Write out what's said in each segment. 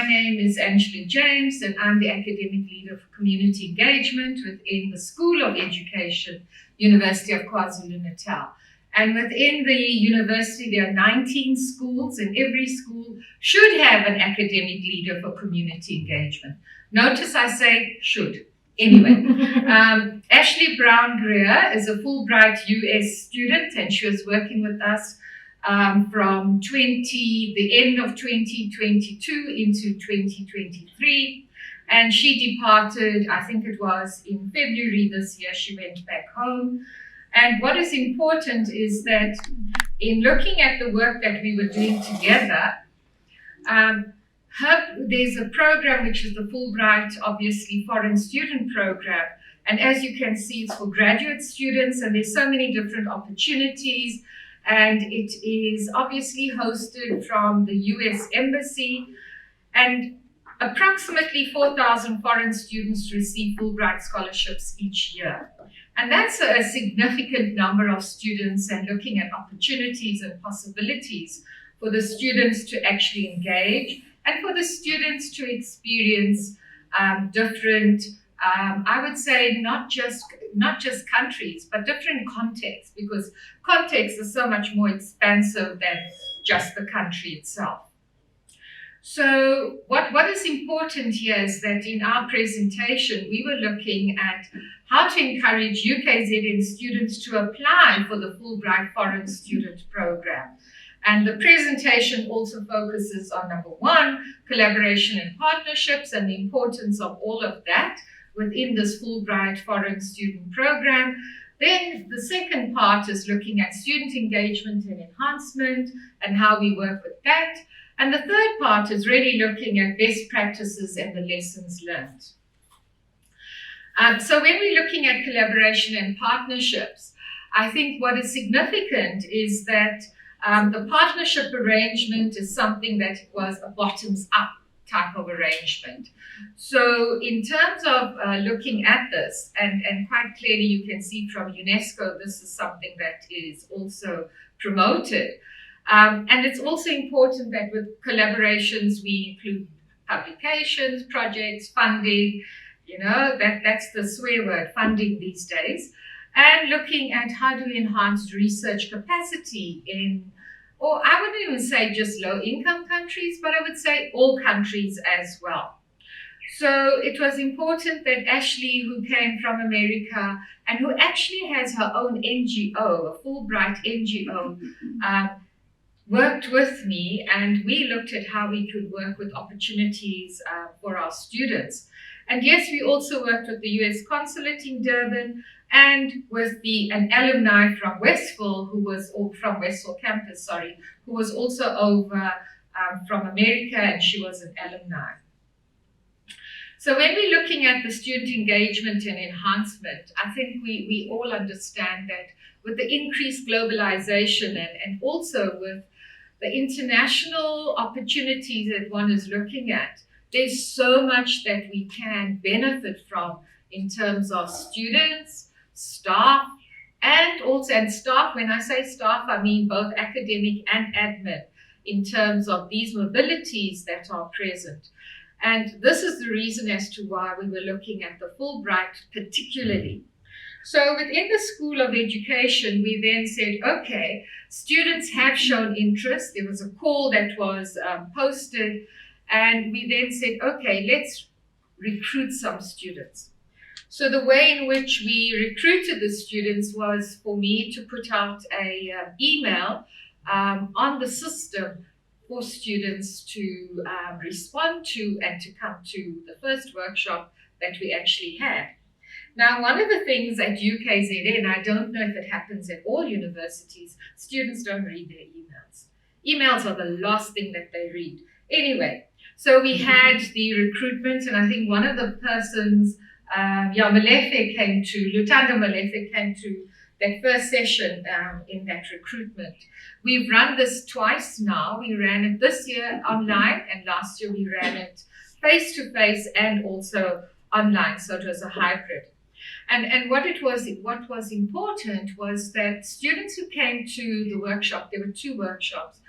name is Ashleigh James, and I'm the Academic Leader for Community Engagement within the School of Education, University of KwaZulu-Natal. And within the university, there are 19 schools, and every school should have an academic leader for community engagement. Notice I say should. Anyway, Ashleigh Brown-Grier is a Fulbright US student, and she was working with us from the end of 2022 into 2023. And she departed, I think it was in February this year, she went back home. And what is important is that in looking at the work that we were doing together, there's a program which is the Fulbright, obviously, Foreign Student Program. And as you can see, it's for graduate students, and there's so many different opportunities. And it is obviously hosted from the US Embassy. And approximately 4,000 foreign students receive Fulbright scholarships each year. And that's a significant number of students, and looking at opportunities and possibilities for the students to actually engage and for the students to experience different, I would say not just countries, but different contexts, because context is so much more expansive than just the country itself. So what is important here is that in our presentation, we were looking at how to encourage UKZN students to apply for the Fulbright Foreign Student Program. And the presentation also focuses on, number one, collaboration and partnerships and the importance of all of that within this Fulbright Foreign Student Program. Then the second part is looking at student engagement and enhancement and how we work with that. And the third part is really looking at best practices and the lessons learned. So when we're looking at collaboration and partnerships, I think what is significant is that the partnership arrangement is something that was a bottoms-up type of arrangement. So in terms of looking at this, and quite clearly you can see from UNESCO, this is something that is also promoted. And it's also important that with collaborations, we include publications, projects, funding, that's the swear word, funding these days. And looking at how do we enhance research capacity in, or I wouldn't even say just low-income countries, but I would say all countries as well. So it was important that Ashleigh, who came from America and who actually has her own NGO, a Fulbright NGO, worked with me, and we looked at how we could work with opportunities for our students. And yes, we also worked with the US Consulate in Durban and with an alumni from Westville, from Westville campus, who was also over from America, and she was an alumni. So when we're looking at the student engagement and enhancement, I think we all understand that with the increased globalization and also with the international opportunities that one is looking at, there's so much that we can benefit from in terms of students, staff, and staff. When I say staff, I mean both academic and admin in terms of these mobilities that are present. And this is the reason as to why we were looking at the Fulbright particularly. So within the School of Education, we then said, okay, students have shown interest. There was a call that was posted, and we then said, okay, let's recruit some students. So the way in which we recruited the students was for me to put out a email on the system for students to respond to and to come to the first workshop that we actually had. Now, one of the things at UKZN, I don't know if it happens at all universities, students don't read their emails. Emails are the last thing that they read. Anyway, so we had the recruitment, and I think one of the persons, Lutando Malefe came to that first session in that recruitment. We've run this twice now. We ran it this year online, and last year we ran it face-to-face and also online, so it was a hybrid. And what was important was that students who came to the workshop, there were two workshops,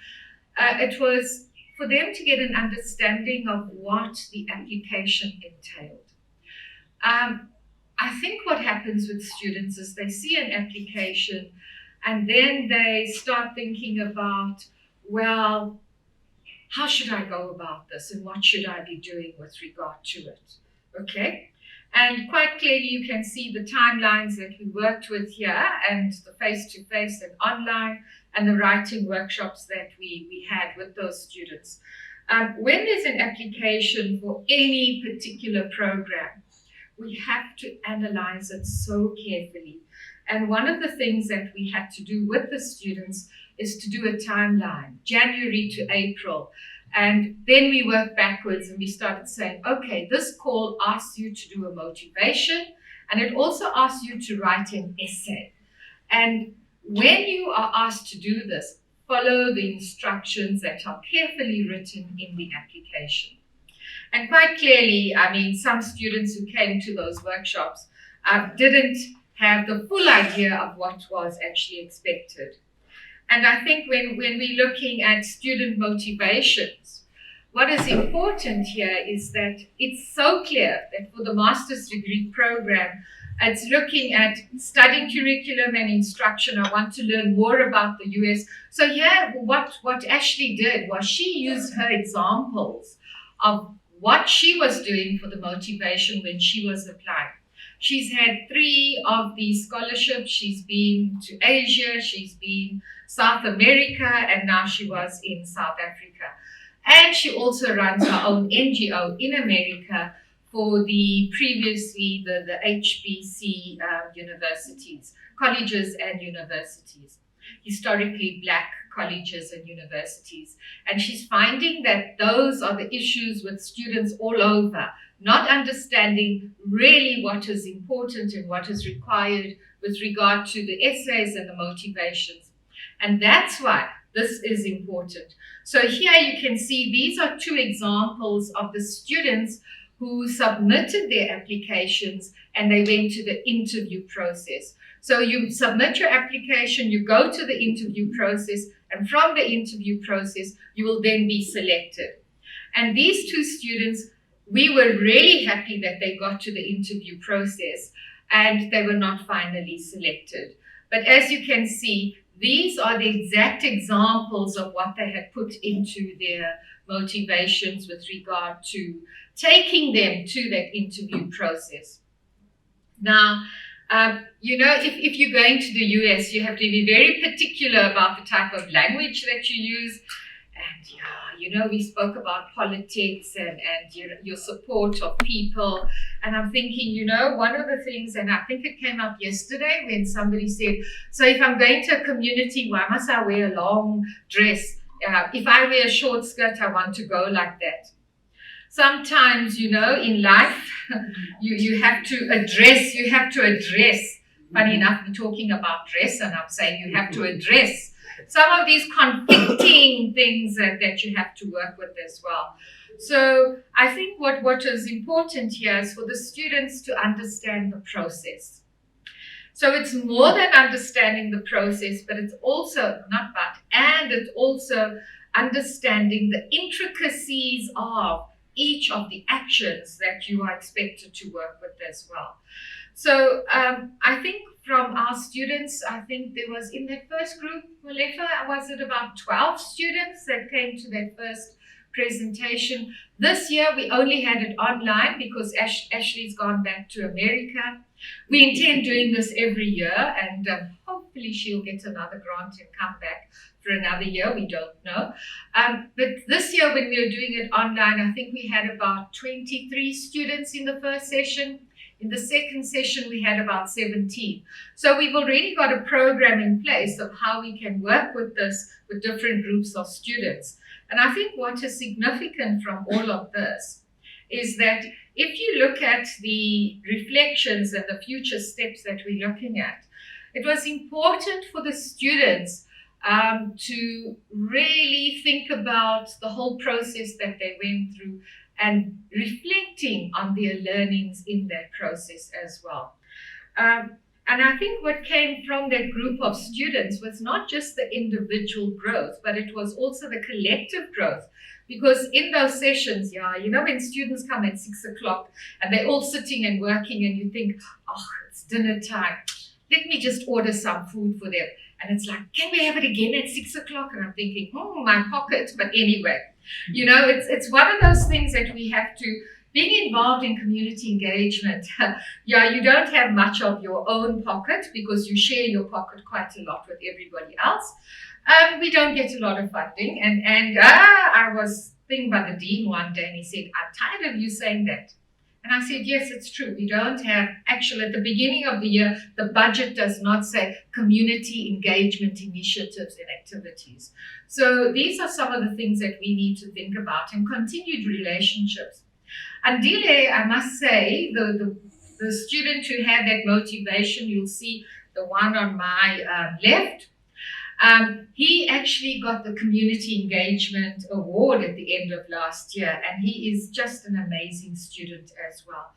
it was for them to get an understanding of what the application entailed. I think what happens with students is they see an application and then they start thinking about, well, how should I go about this and what should I be doing with regard to it? Okay? And quite clearly you can see the timelines that we worked with here and the face-to-face and online and the writing workshops that we had with those students. When there's an application for any particular program, we have to analyze it so carefully. And one of the things that we had to do with the students is to do a timeline, January to April. And then we worked backwards and we started saying, okay, this call asks you to do a motivation and it also asks you to write an essay. And when you are asked to do this, follow the instructions that are carefully written in the application. And quite clearly, I mean, some students who came to those workshops didn't have the full idea of what was actually expected. And I think when we're looking at student motivations, what is important here is that it's so clear that for the master's degree program, it's looking at studying curriculum and instruction. I want to learn more about the US. So here, what Ashleigh did was she used her examples of what she was doing for the motivation when she was applying. She's had 3 of these scholarships. She's been to Asia, she's been South America, and now she was in South Africa. And she also runs her own NGO in America for the previously the HBC universities, colleges and universities, historically Black colleges and universities. And she's finding that those are the issues with students all over, not understanding really what is important and what is required with regard to the essays and the motivations. And that's why this is important. So here you can see these are 2 examples of the students who submitted their applications and they went to the interview process. So you submit your application, you go to the interview process, and from the interview process, you will then be selected. And these 2 students, we were really happy that they got to the interview process and they were not finally selected. But as you can see, these are the exact examples of what they had put into their motivations with regard to taking them to that interview process. Now, you know, if you're going to the US, you have to be very particular about the type of language that you use. And you know, we spoke about politics and your support of people. And I'm thinking, you know, one of the things, and I think it came up yesterday when somebody said, so if I'm going to a community, why must I wear a long dress? If I wear a short skirt, I want to go like that. Sometimes, you know, in life, you have to address. Funny enough, we're talking about dress, and I'm saying you have to address some of these conflicting things that you have to work with as well. So I think what is important here is for the students to understand the process. So it's more than understanding the process, but it's also, it's also understanding the intricacies of each of the actions that you are expected to work with as well. So I think from our students, I think there was in that first group, Molefa, was it about 12 students that came to that first presentation. This year we only had it online because Ashleigh's gone back to America. We intend doing this every year and hopefully she'll get another grant and come back for another year, we don't know. But this year when we were doing it online, I think we had about 23 students in the first session. In the second session, we had about 17. So we've already got a program in place of how we can work with this with different groups of students. And I think what is significant from all of this is that if you look at the reflections and the future steps that we're looking at, it was important for the students to really think about the whole process that they went through and reflecting on their learnings in that process as well. And I think what came from that group of students was not just the individual growth, but it was also the collective growth, Because in those sessions, when students come at 6 o'clock and they're all sitting and working and you think, oh, it's dinner time. Let me just order some food for them. And it's like, can we have it again at 6 o'clock? And I'm thinking, my pocket. But anyway, it's one of those things that we have to, being involved in community engagement, you don't have much of your own pocket because you share your pocket quite a lot with everybody else. We don't get a lot of funding. And I was thinking by the dean one day and he said, I'm tired of you saying that. And I said, yes, it's true. We don't have, actually, at the beginning of the year, the budget does not say community engagement initiatives and activities. So these are some of the things that we need to think about, and continued relationships. Andile, I must say, the student who had that motivation, you'll see the one on my left, he actually got the Community Engagement Award at the end of last year, and he is just an amazing student as well.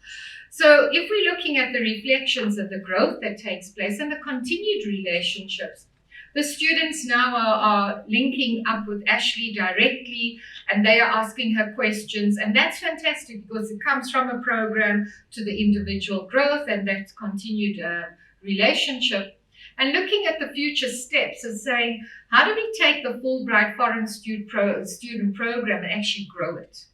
So if we're looking at the reflections of the growth that takes place and the continued relationships, the students now are linking up with Ashleigh directly, and they are asking her questions, and that's fantastic because it comes from a program to the individual growth and that continued relationship. And looking at the future steps and saying, how do we take the Fulbright Foreign Student Program and actually grow it?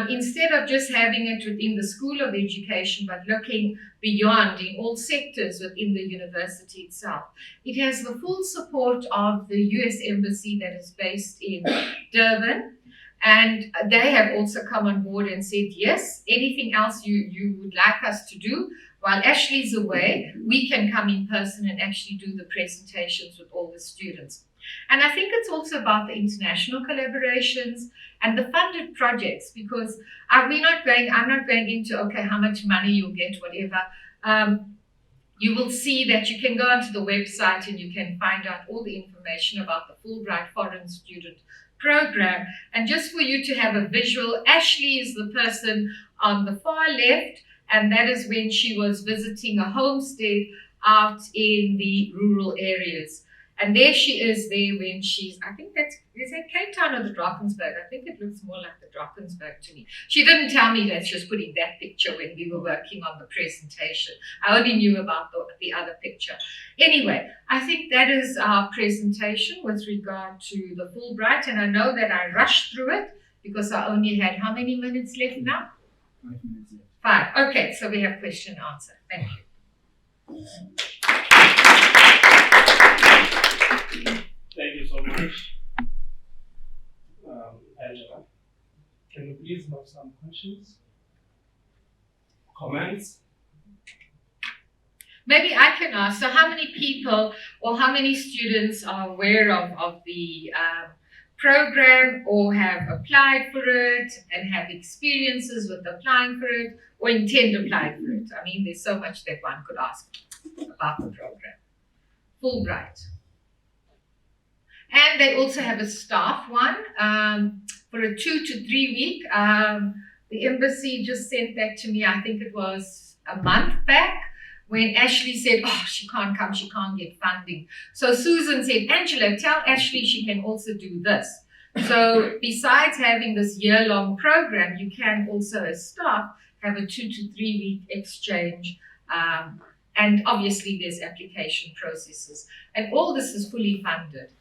Instead of just having it within the School of Education, but looking beyond in all sectors within the university itself. It has the full support of the US Embassy that is based in Durban. And they have also come on board and said, yes, anything else you would like us to do, while Ashleigh's away, we can come in person and actually do the presentations with all the students. And I think it's also about the international collaborations and the funded projects, because I'm not going into, okay, how much money you'll get, whatever. You will see that you can go onto the website and you can find out all the information about the Fulbright Foreign Student Program. And just for you to have a visual, Ashleigh is the person on the far left, and that is when she was visiting a homestead out in the rural areas. And there she is there when she's, I think is that Cape Town or the Drakensberg? I think it looks more like the Drakensberg to me. She didn't tell me that she was putting that picture when we were working on the presentation. I only knew about the other picture. Anyway, I think that is our presentation with regard to the Fulbright. And I know that I rushed through it because I only had how many minutes left now? 5 minutes left. 5. Okay, so we have question and answer. Thank you. Thank you so much, Angela. Can you please have some questions, comments? Maybe I can ask, so how many people or how many students are aware of the program or have applied for it and have experiences with applying for it or intend applying for it? I mean, there's so much that one could ask about the program. Fulbright. And they also have a staff one for a 2 to 3 week. The embassy just sent that to me, I think it was a month back, when Ashleigh said, oh, she can't come, she can't get funding. So Susan said, Angela, tell Ashleigh she can also do this. So besides having this year-long program, you can also as staff have a 2 to 3 week exchange. And obviously there's application processes. And all this is fully funded.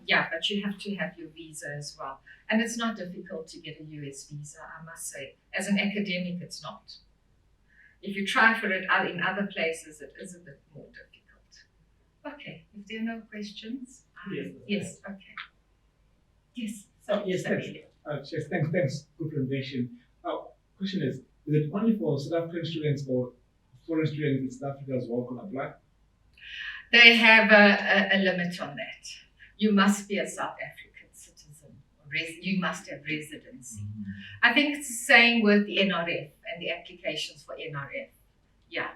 Yeah, but you have to have your visa as well. And it's not difficult to get a US visa, I must say. As an academic, it's not. If you try for it in other places, it is a bit more difficult. Okay, if there are no questions. Yes, okay. Yes. Yes, thanks. Yes, thanks. Good presentation. Question is it only for South African students or foreign students in South Africa as well can apply? They have a limit on that. You must be a South African citizen. You must have residency. Mm-hmm. I think it's the same with the NRF and the applications for NRF. Yeah.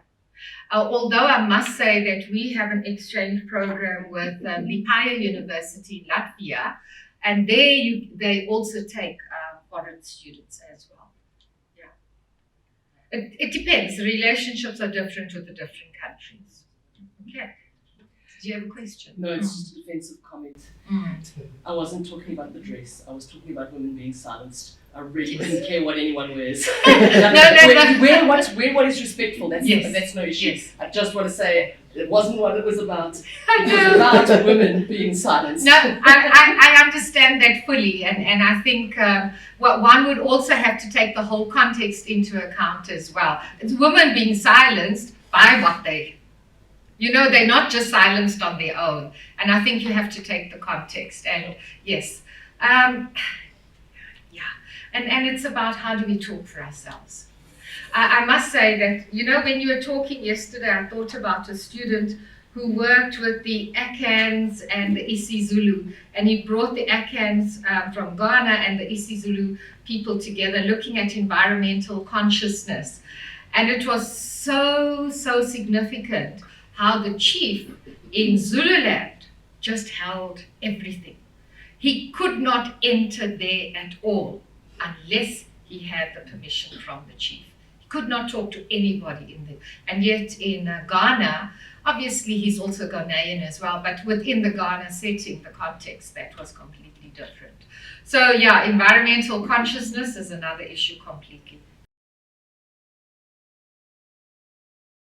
Although I must say that we have an exchange program with Liepāja University in Latvia, and they also take foreign students as well. Yeah. It depends. The relationships are different with the different countries. Okay. Do you have a question? No, it's just a defensive comment. I wasn't talking about the dress. I was talking about women being silenced. I really didn't care what anyone wears. Wear what is respectful. That's no issue. Yes. I just want to say it wasn't what it was about. I It know. was about women being silenced. No, I understand that fully, and I think one would also have to take the whole context into account as well. It's women being silenced by what they're not just silenced on their own, and I think you have to take the context. And yes, and it's about how do we talk for ourselves. I must say that, when you were talking yesterday, I thought about a student who worked with the Akans and the isiZulu, and he brought the Akans from Ghana and the isiZulu people together looking at environmental consciousness. And it was so significant how the chief in Zululand just held everything. He could not enter there at all unless he had the permission from the chief. Could not talk to anybody in there. And yet in Ghana, obviously he's also Ghanaian as well, but within the Ghana setting, the context, that was completely different. So yeah, environmental consciousness is another issue completely.